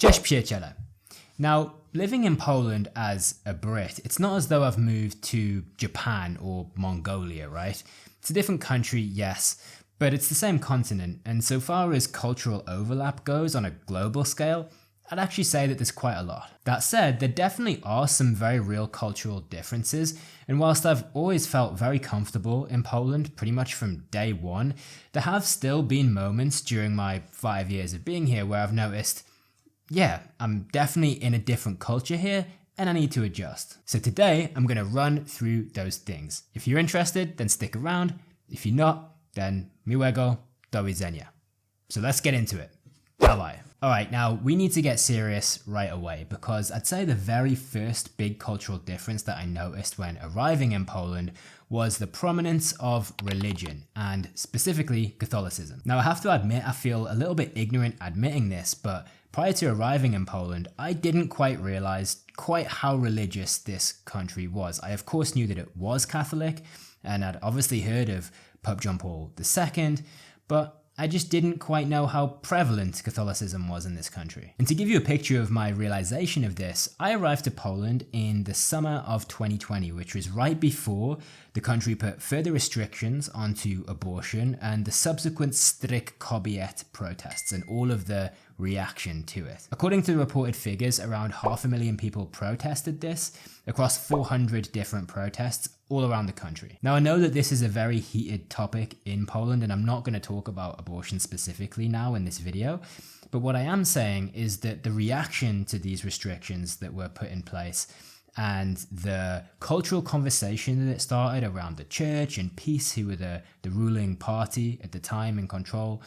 Cześć przyjaciele. Now, living in Poland as a Brit, it's not as though I've moved to Japan or Mongolia, right? It's a different country, yes, but it's the same continent, and so far as cultural overlap goes on a global scale, I'd actually say that there's quite a lot. That said, there definitely are some very real cultural differences, and whilst I've always felt very comfortable in Poland pretty much from day one, there have still been moments during my 5 years of being here where I've noticed, yeah, I'm definitely in a different culture here and I need to adjust. So today I'm going to run through those things. If you're interested, then stick around. If you're not, then miłego do widzenia. So let's get into it. Dawaj. Alright, now we need to get serious right away because I'd say the very first big cultural difference that I noticed when arriving in Poland was the prominence of religion, and specifically Catholicism. Now I have to admit I feel a little bit ignorant admitting this, but prior to arriving in Poland, I didn't quite realize quite how religious this country was. I of course knew that it was Catholic, and I'd obviously heard of Pope John Paul II, but I just didn't quite know how prevalent Catholicism was in this country. And to give you a picture of my realization of this, I arrived to Poland in the summer of 2020, which was right before the country put further restrictions onto abortion and the subsequent Stryk Kobiet protests and all of the reaction to it. According to the reported figures, around 500,000 people protested this across 400 different protests all around the country. Now I know that this is a very heated topic in Poland and I'm not going to talk about abortion specifically now in this video, but what I am saying is that the reaction to these restrictions that were put in place and the cultural conversation that it started around the church and peace, who were the ruling party at the time in control,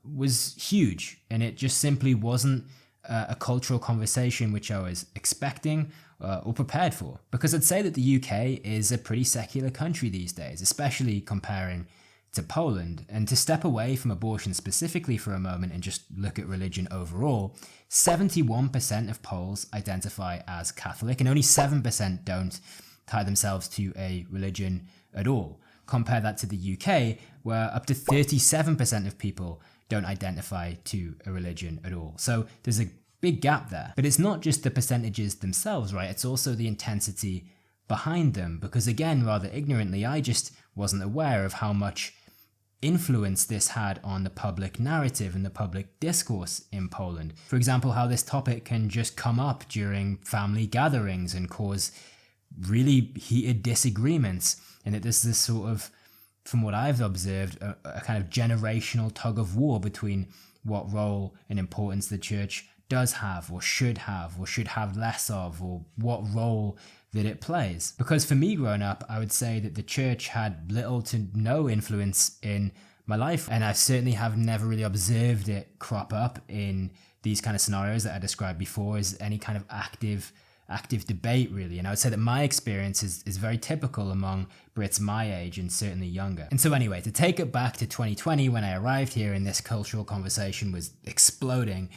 was huge, and it just simply wasn't a cultural conversation which I was expecting or prepared for. Because I'd say that the UK is a pretty secular country these days, especially comparing to Poland. And to step away from abortion specifically for a moment and just look at religion overall, 71% of Poles identify as Catholic and only 7% don't tie themselves to a religion at all. Compare that to the UK, where up to 37% of people don't identify to a religion at all. So there's a big gap there. But it's not just the percentages themselves, right? It's also the intensity behind them. Because again, rather ignorantly, I just wasn't aware of how much influence this had on the public narrative and the public discourse in Poland. For example, how this topic can just come up during family gatherings and cause really heated disagreements, and that there's this sort of, from what I've observed, a kind of generational tug of war between what role and importance the church does have or should have less of, or what role that it plays. Because for me growing up, I would say that the church had little to no influence in my life, and I certainly have never really observed it crop up in these kind of scenarios that I described before as any kind of active debate, really. And I would say that my experience is very typical among Brits my age and certainly younger. And so anyway, to take it back to 2020, when I arrived here and this cultural conversation was exploding,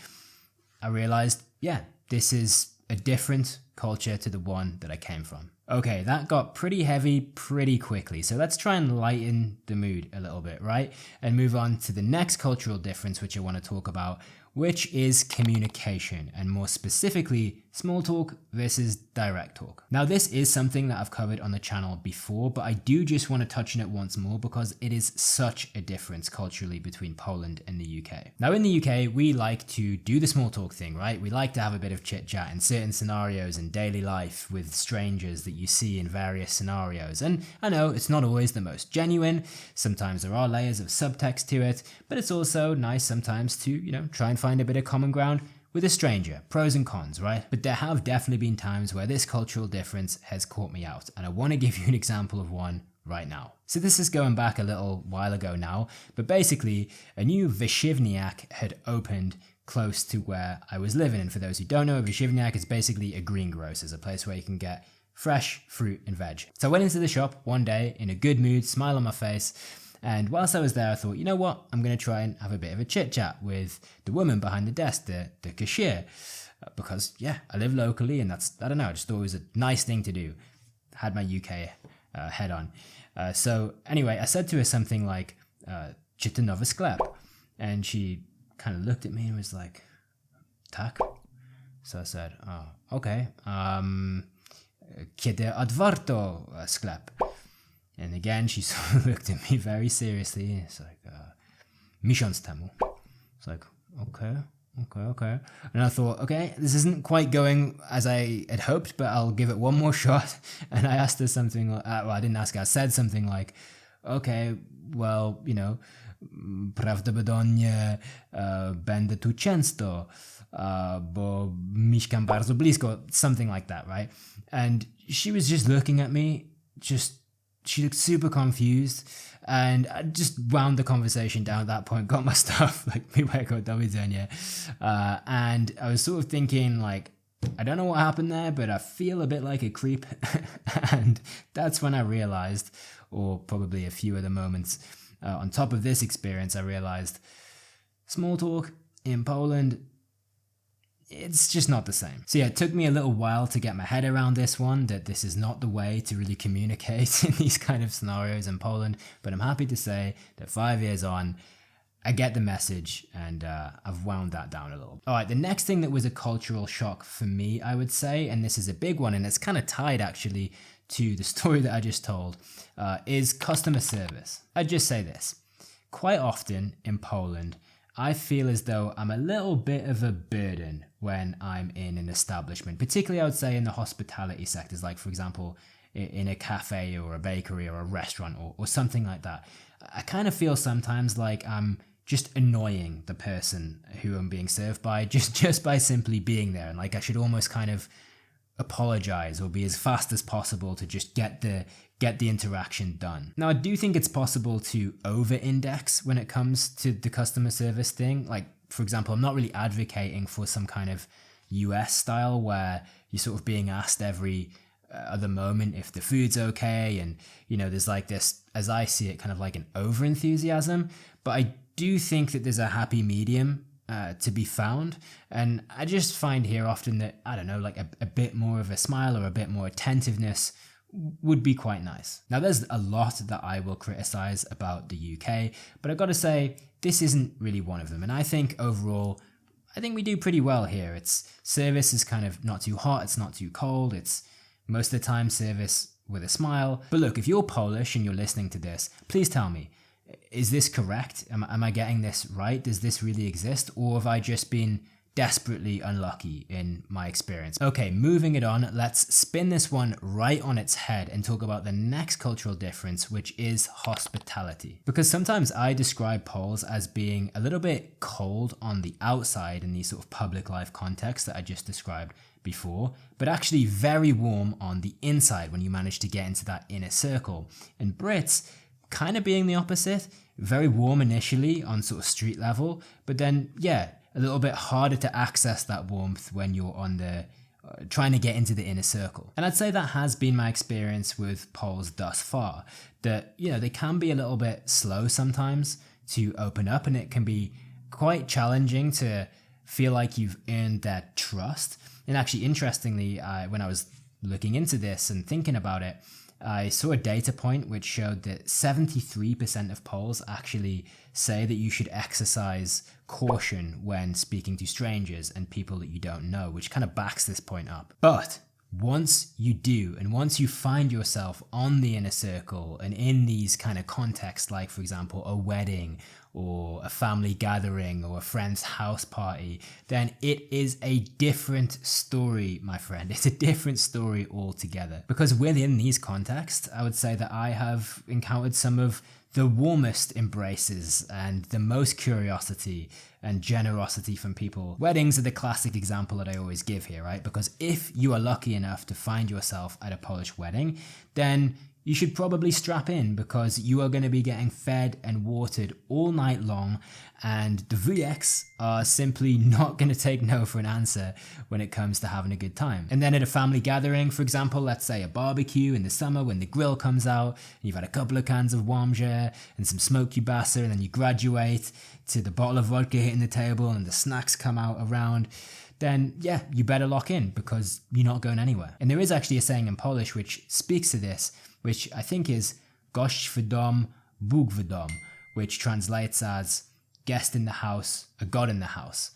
I realized, yeah, this is a different culture to the one that I came from. Okay, that got pretty heavy pretty quickly, so let's try and lighten the mood a little bit, right? And move on to the next cultural difference which I want to talk about, which is communication, and more specifically, small talk versus direct talk. Now, this is something that I've covered on the channel before, but I do just want to touch on it once more because it is such a difference culturally between Poland and the UK. Now, in the UK, we like to do the small talk thing, right? We like to have a bit of chit chat in certain scenarios in daily life with strangers that you see in various scenarios. And I know it's not always the most genuine. Sometimes there are layers of subtext to it, but it's also nice sometimes to, try and find a bit of common ground with a stranger. Pros and cons, right? But there have definitely been times where this cultural difference has caught me out, and I want to give you an example of one right now. So this is going back a little while ago now, but basically a new Wyszywniak had opened close to where I was living. And for those who don't know, Wyszywniak is basically a greengrocer's, a place where you can get fresh fruit and veg. So I went into the shop one day in a good mood, smile on my face, and whilst I was there, I thought, you know what, I'm going to try and have a bit of a chit chat with the woman behind the desk, the cashier, because yeah, I live locally, and that's, I don't know, I just thought it was a nice thing to do. Had my UK head on. So anyway, I said to her something like, "Czy to nowy sklep?" And she kind of looked at me and was like, "Tak." So I said, oh, okay. Kiedy otwarto sklep? And again, she sort of looked at me very seriously. It's like, miesiąc temu. It's like, okay. And I thought, okay, this isn't quite going as I had hoped, but I'll give it one more shot. And I asked her something, I didn't ask her, I said something like, okay, well, prawdopodobnie będę tu często, bo mieszkam bardzo blisko, something like that, right? And she was just looking at me, she looked super confused, and I just wound the conversation down at that point, got my stuff, like, miłego do widzenia. And I was sort of thinking, like, I don't know what happened there, but I feel a bit like a creep. And that's when I realized, or probably a few other moments on top of this experience, I realized small talk in Poland, it's just not the same. So yeah, it took me a little while to get my head around this one, that this is not the way to really communicate in these kind of scenarios in Poland. But I'm happy to say that 5 years on, I get the message, and I've wound that down a little. All right, the next thing that was a cultural shock for me, I would say, and this is a big one, and it's kind of tied actually to the story that I just told, is customer service. I'd just say this. Quite often in Poland, I feel as though I'm a little bit of a burden when I'm in an establishment, particularly I would say in the hospitality sectors, like for example, in a cafe or a bakery or a restaurant or something like that. I kind of feel sometimes like I'm just annoying the person who I'm being served by just by simply being there. And like I should almost kind of apologize or be as fast as possible to just get the interaction done. Now, I do think it's possible to over-index when it comes to the customer service thing. Like, for example, I'm not really advocating for some kind of US style where you're sort of being asked every other moment if the food's okay, and there's like this, as I see it, kind of like an over-enthusiasm. But I do think that there's a happy medium to be found, and I just find here often that, I don't know, like a bit more of a smile or a bit more attentiveness would be quite nice. Now, there's a lot that I will criticize about the UK, but I've got to say this isn't really one of them. And I think overall, I think we do pretty well here. It's service is kind of not too hot, it's not too cold, it's most of the time service with a smile. But look, if you're Polish and you're listening to this, please tell me, is this correct? Am I getting this right? Does this really exist? Or have I just been desperately unlucky in my experience? Okay, moving it on, let's spin this one right on its head and talk about the next cultural difference, which is hospitality. Because sometimes I describe Poles as being a little bit cold on the outside in these sort of public life contexts that I just described before, but actually very warm on the inside when you manage to get into that inner circle. And Brits kind of being the opposite, very warm initially on sort of street level, but then, yeah, a little bit harder to access that warmth when you're on the trying to get into the inner circle. And I'd say that has been my experience with Poles thus far, that, they can be a little bit slow sometimes to open up, and it can be quite challenging to feel like you've earned their trust. And actually, interestingly, when I was looking into this and thinking about it, I saw a data point which showed that 73% of Poles actually say that you should exercise caution when speaking to strangers and people that you don't know, which kind of backs this point up. But once you do, and once you find yourself on the inner circle and in these kind of contexts, like for example, a wedding or a family gathering or a friend's house party, then it is a different story, my friend. It's a different story altogether. Because within these contexts, I would say that I have encountered some of the warmest embraces and the most curiosity and generosity from people. Weddings are the classic example that I always give here, right? Because if you are lucky enough to find yourself at a Polish wedding, then you should probably strap in, because you are going to be getting fed and watered all night long, and the wujeks are simply not going to take no for an answer when it comes to having a good time. And then at a family gathering, for example, let's say a barbecue in the summer when the grill comes out, and you've had a couple of cans of warmja and some smoked kiełbasa, and then you graduate to the bottle of vodka hitting the table and the snacks come out around, then yeah, you better lock in, because you're not going anywhere. And there is actually a saying in Polish which speaks to this, which I think is gość w dom, Bóg w dom, which translates as guest in the house, a God in the house.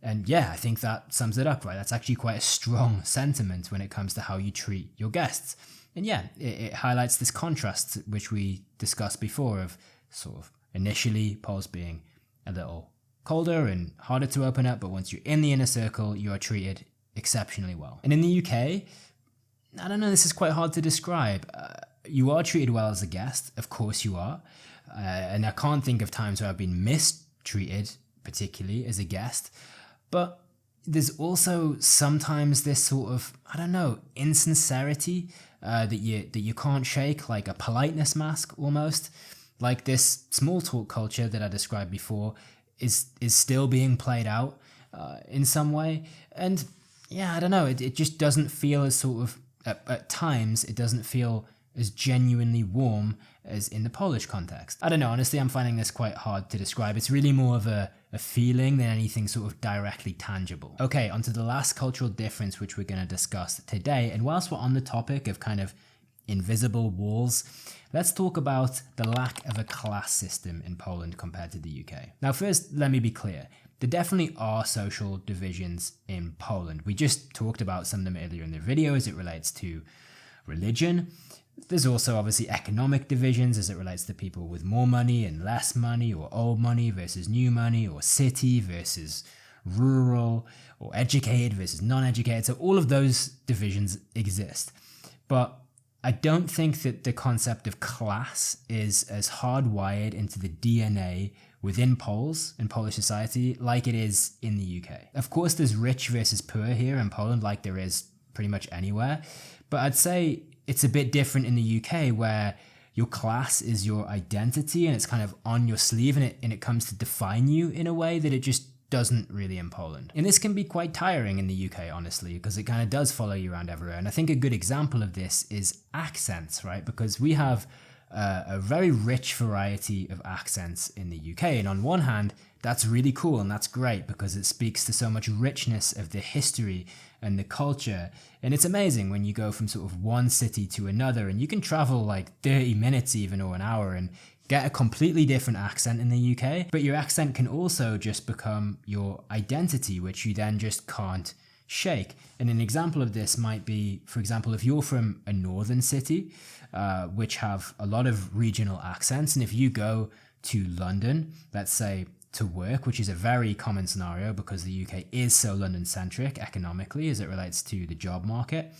And yeah, I think that sums it up, right? That's actually quite a strong sentiment when it comes to how you treat your guests. And yeah, it highlights this contrast, which we discussed before, of sort of initially Poles being a little colder and harder to open up, but once you're in the inner circle, you are treated exceptionally well. And in the UK, I don't know, this is quite hard to describe. You are treated well as a guest, of course you are. And I can't think of times where I've been mistreated, particularly as a guest. But there's also sometimes this sort of, I don't know, insincerity that you can't shake, like a politeness mask almost. Like this small talk culture that I described before is still being played out in some way. And yeah, I don't know, it just doesn't feel as sort of, at times, it doesn't feel as genuinely warm as in the Polish context. I don't know, honestly, I'm finding this quite hard to describe. It's really more of a feeling than anything sort of directly tangible. Okay, onto the last cultural difference which we're going to discuss today. And whilst we're on the topic of kind of invisible walls, let's talk about the lack of a class system in Poland compared to the UK. Now, first, let me be clear. There definitely are social divisions in Poland. We just talked about some of them earlier in the video as it relates to religion. There's also obviously economic divisions as it relates to people with more money and less money, or old money versus new money, or city versus rural, or educated versus non-educated. So all of those divisions exist. But I don't think that the concept of class is as hardwired into the DNA within Poles and Polish society like it is in the UK. Of course, there's rich versus poor here in Poland, like there is pretty much anywhere. But I'd say it's a bit different in the UK, where your class is your identity and it's kind of on your sleeve, and it comes to define you in a way that it just doesn't really in Poland. And this can be quite tiring in the UK, honestly, because it kind of does follow you around everywhere. And I think a good example of this is accents, right? Because we have a very rich variety of accents in the UK. And on one hand, that's really cool and that's great because it speaks to so much richness of the history and the culture. And it's amazing when you go from sort of one city to another, and you can travel like 30 minutes even, or an hour, and get a completely different accent in the UK. But your accent can also just become your identity, which you then just can't shake. And an example of this might be, for example, if you're from a northern city, which have a lot of regional accents, and if you go to London, let's say to work, which is a very common scenario because the UK is so London-centric economically as it relates to the job market,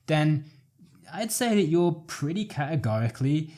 then I'd say that you're pretty categorically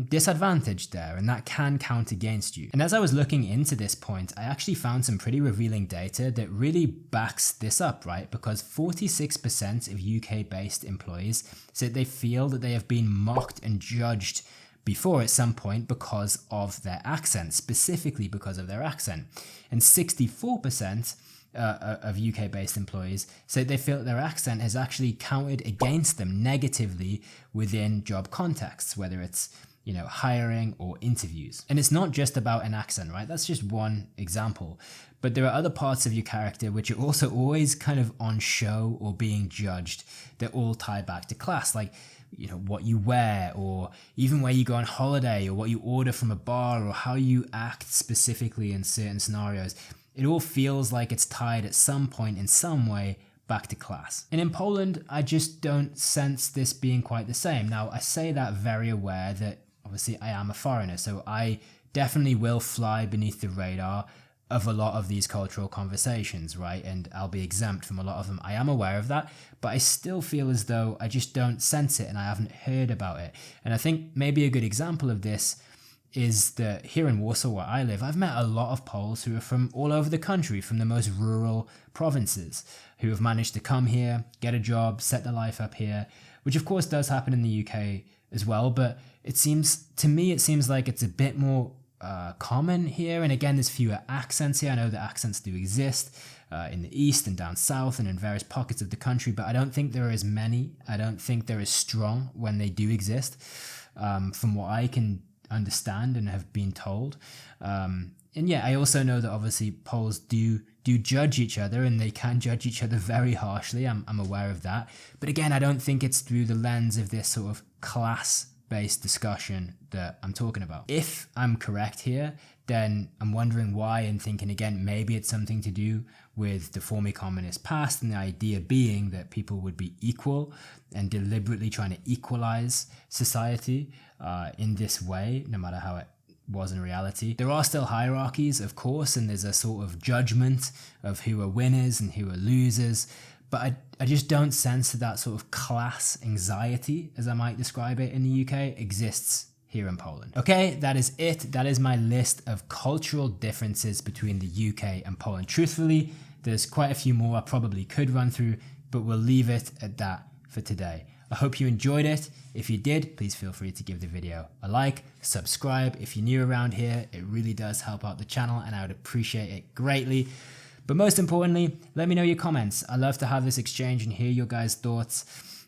disadvantaged there, and that can count against you. And as I was looking into this point, I actually found some pretty revealing data that really backs this up, right? Because 46% of UK-based employees said they feel that they have been mocked and judged before at some point because of their accent, specifically because of their accent. And 64% of UK-based employees said they feel that their accent has actually counted against them negatively within job contexts, whether it's, you know, hiring or interviews. And it's not just about an accent, right? That's just one example. But there are other parts of your character which are also always kind of on show or being judged that all tie back to class, like, you know, what you wear, or even where you go on holiday, or what you order from a bar, or how you act specifically in certain scenarios. It all feels like it's tied at some point in some way back to class. And in Poland, I just don't sense this being quite the same. Now, I say that very aware that obviously I am a foreigner, so I definitely will fly beneath the radar of a lot of these cultural conversations, right? And I'll be exempt from a lot of them. I am aware of that, but I still feel as though I just don't sense it and I haven't heard about it. And I think maybe a good example of this is that here in Warsaw, where I live, I've met a lot of Poles who are from all over the country, from the most rural provinces, who have managed to come here, get a job, set their life up here, which of course does happen in the UK as well. But it seems like it's a bit more common here. And again, there's fewer accents here. I know that accents do exist in the east and down south and in various pockets of the country, but I don't think there are as many. I don't think they're as strong when they do exist, from what I can understand and have been told. And yeah, I also know that obviously Poles do judge each other, and they can judge each other very harshly. I'm aware of that. But again, I don't think it's through the lens of this sort of class based discussion that I'm talking about. If I'm correct here, then I'm wondering why, and thinking again, maybe it's something to do with the former communist past, and the idea being that people would be equal, and deliberately trying to equalize society in this way, no matter how it was in reality. There are still hierarchies, of course, and there's a sort of judgment of who are winners and who are losers, but I just don't sense that sort of class anxiety, as I might describe it in the UK, exists here in Poland. Okay, that is it. That is my list of cultural differences between the UK and Poland. Truthfully, there's quite a few more I probably could run through, but we'll leave it at that for today. I hope you enjoyed it. If you did, please feel free to give the video a like, subscribe if you're new around here. It really does help out the channel and I would appreciate it greatly. But most importantly, let me know your comments. I love to have this exchange and hear your guys' thoughts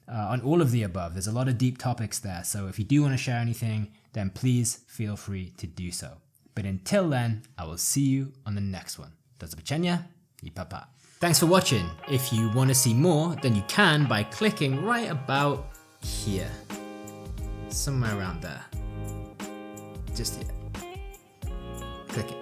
on all of the above. There's a lot of deep topics there, so if you do want to share anything, then please feel free to do so. But until then, I will see you on the next one. Do zobaczenia I pa. Thanks for watching. If you want to see more, then you can by clicking right about here. Somewhere around there. Just here. Click it.